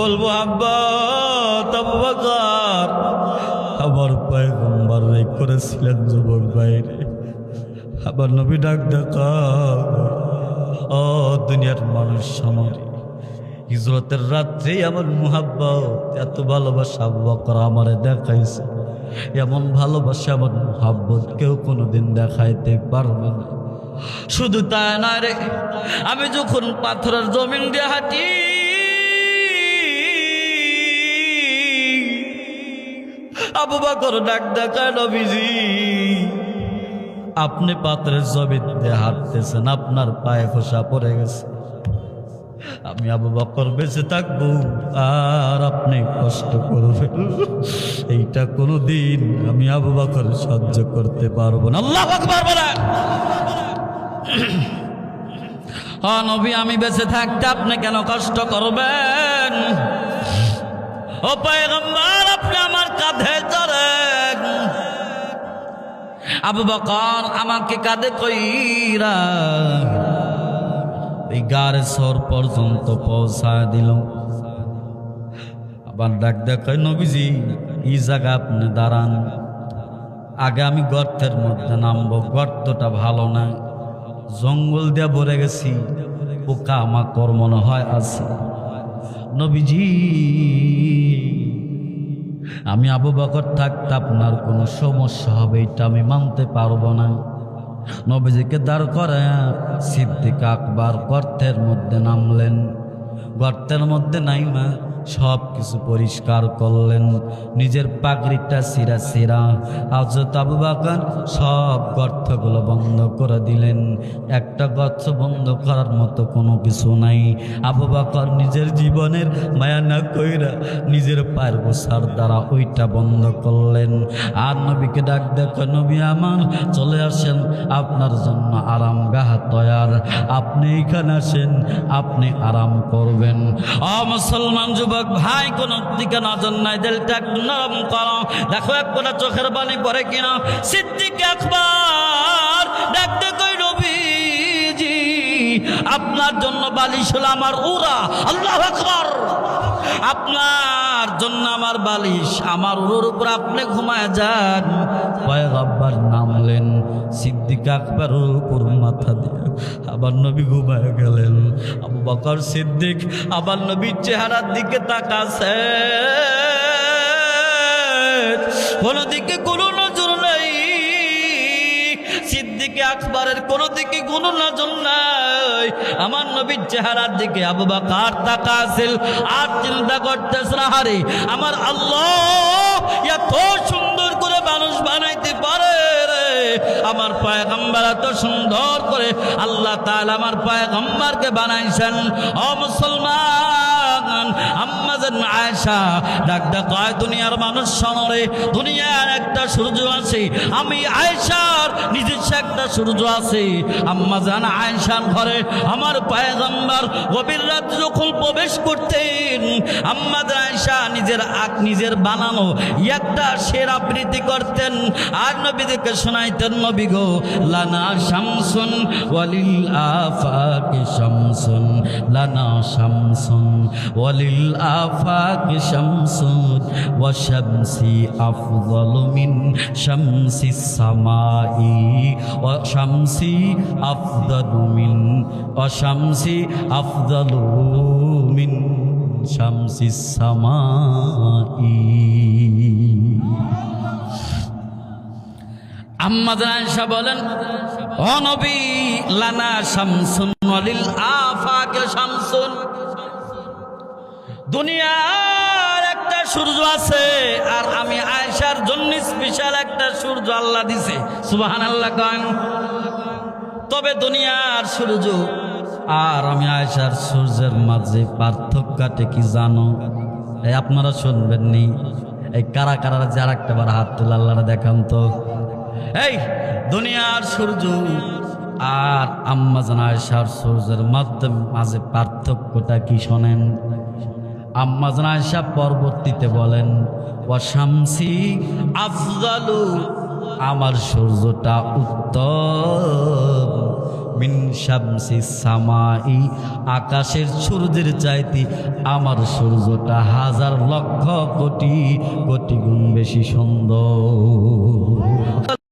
বলবো আব্বা আবু বকর আমার পয়গম্বর করেছিলেন যুবক বাইরে। আবার নবী ডাক ডাকা, ও দুনিয়ার মানুষ আমার হিজরতের রাত্রে আমার মুহাব্বত এত ভালোবাসা আবু বকর আমারে দেখাইছে। এমন ভালোবাসা আমার মুহাব্বত কেউ কোনোদিন দেখাইতে পারবে না। শুধু তাই না রে, আমি যখন পাথরের জমিন দিয়ে হাঁটি আবু বকর ডাক ডাকায়, নবীজি আপনি পাথরের জমিন দিয়ে হাঁটতেছেন, আপনার পায়ে খোসা পড়ে গেছে। আমি আবু বকর বেঁচে থাকবো আর আপনি কষ্ট করবেন, এইটা কোনোদিন আমি আবু বকর সহ্য করতে পারবো না। আল্লাহু আকবার বলেন। নবী আমি বেঁচে থাকতে আপনি কেন কষ্ট করবেন? ও পয়গম্বর আপনি আমার কাঁধে চড়েন। আবু বকর আমাকে কাঁধে কইরা এই গাড়ে সর পর্যন্ত পৌঁছায় দিল। আবার ডাক দেখায়, নবীজি এই জায়গা আপনি দাঁড়ান, আগে আমি গর্তের মধ্যে নামবো। গর্তটা ভালো না, জঙ্গল দিয়ে ভরে গেছি, পোকা মাকড় মনে হয় আছে। নবীজি আমি আবু বকর থাকতে আপনার কোনো সমস্যা হবে এটা আমি মানতে পারবো না। নবীজিকে দাঁড় করে সিদ্দিক আকবর গর্তের মধ্যে নামলেন। গর্তের মধ্যে নাইমা সব কিছু পরিষ্কার করলেন, নিজের পাগড়িটা সিরা সিরা হযরত আবু বকর সব গর্তগুলো বন্ধ করে দিলেন। একটা গর্ত বন্ধ করার মতো কোনো কিছু নাই। আবু বকর নিজের জীবনের মায়া না কইরা নিজের পায়ের গোছার দ্বারা ওইটা বন্ধ করলেন। আর নবীকে ডাক দেখো, নবী আমার চলে আসেন, আপনার জন্য আরাম গাহ তৈয়ার, আপনি এখানে আসেন, আপনি আরাম করবেন। মুসলমান যুবক ভাই, কোন দিকে নজর নাই, দিলটা একটু নরম করো, দেখো এক ফোঁটা চোখের পানি পড়ে কিনা। সিদ্দিক আকবর ডাকতে কই, নবীজি আপনার জন্য বালিশ হলো আমার উরা। আল্লাহু আকবার। আপনার জন্য আমার বালিশ, আমার উরুর উপর আপনি ঘুমায় যান। পয়গম্বর নামলেন, সিদ্দিক আকবর উপর মাথা দিয়ে আবার নবী ঘুমায় গেলেন। আবু বকর সিদ্দিক আবার নবীর চেহারার দিকে তাকাছে, কোনো দিকে কোনো নজর নাই। সিদ্দিক আকবরের কোনো দিকে কোনো নজর নাই, আমার নবীর চেহারার দিকে আবু বকর তাকাছিল আর চিন্তা করতেছে, আরে আমার আল্লাহ এত সুন্দর করে মানুষ বানাইতে পারে রে, আমার পয়গম্বর এত সুন্দর করে আল্লাহ তাআলা আমার পয়গম্বরকে বানাইছেন। ও মুসলমান, আম্মা জান আয়েশা ডাক ডাকায়, দুনিয়ার মানুষ শোনে, দুনিয়ার একটা সূর্য আছে, আমি আয়েশার নিজস্ব একটা সূর্য আছে। আম্মা জান আয়েশার ঘরে আমার পয়গম্বর গভীর রাতে যখন প্রবেশ করতেন, আম্মা জান আয়েশা নিজের বানানো একটা শের আবৃত্তি করতেন আর নবীকে শোনাইতেন, নবী গো লানা শামসুন ওয়ালিল আফাকি শামসুন, লানা শামসুন ওয়ালিল আফাকি শামসুন ওয়া শামসি আফদালু মিন শামসিস সামাই ওয়া শামসি আফদালু মিন ওয়া শামসি আফদালু মিন শামসিস সামাই। আম্মা জান আয়েশা বলেন, ও নবী লানা শামসুন ওয়ালিল আফাকি শামসুন, দুনিয়ার একটা সূর্য আছে আর আমি আয়েশার জন্য স্পেশাল একটা সূর্য আল্লাহ দিছে। সুবহানাল্লাহ গান। তবে দুনিয়ার সূর্য আর আমি আয়েশার সূর্যের মাঝে পার্থক্যটা কি জানো? এই আপনারা শুনবেন নি, এই কারা কারা যার একটা বার হাত তুলে আল্লাহরা দেখান তো। এই দুনিয়ার সূর্য আর আম্মা জান আয়েশার সূর্যের মাঝে পার্থক্যটা কি শোনেন। আম্মা জান আয়েশা পরবর্তীতে বলেন, ওয়া শামসি আফজালু, আমার সূর্যটা উত্তম মিন শামসিস সামাই, আকাশের সূর্যের চাইতে আমার সূর্যটা হাজার লক্ষ কোটি কোটি গুণ বেশি সুন্দর।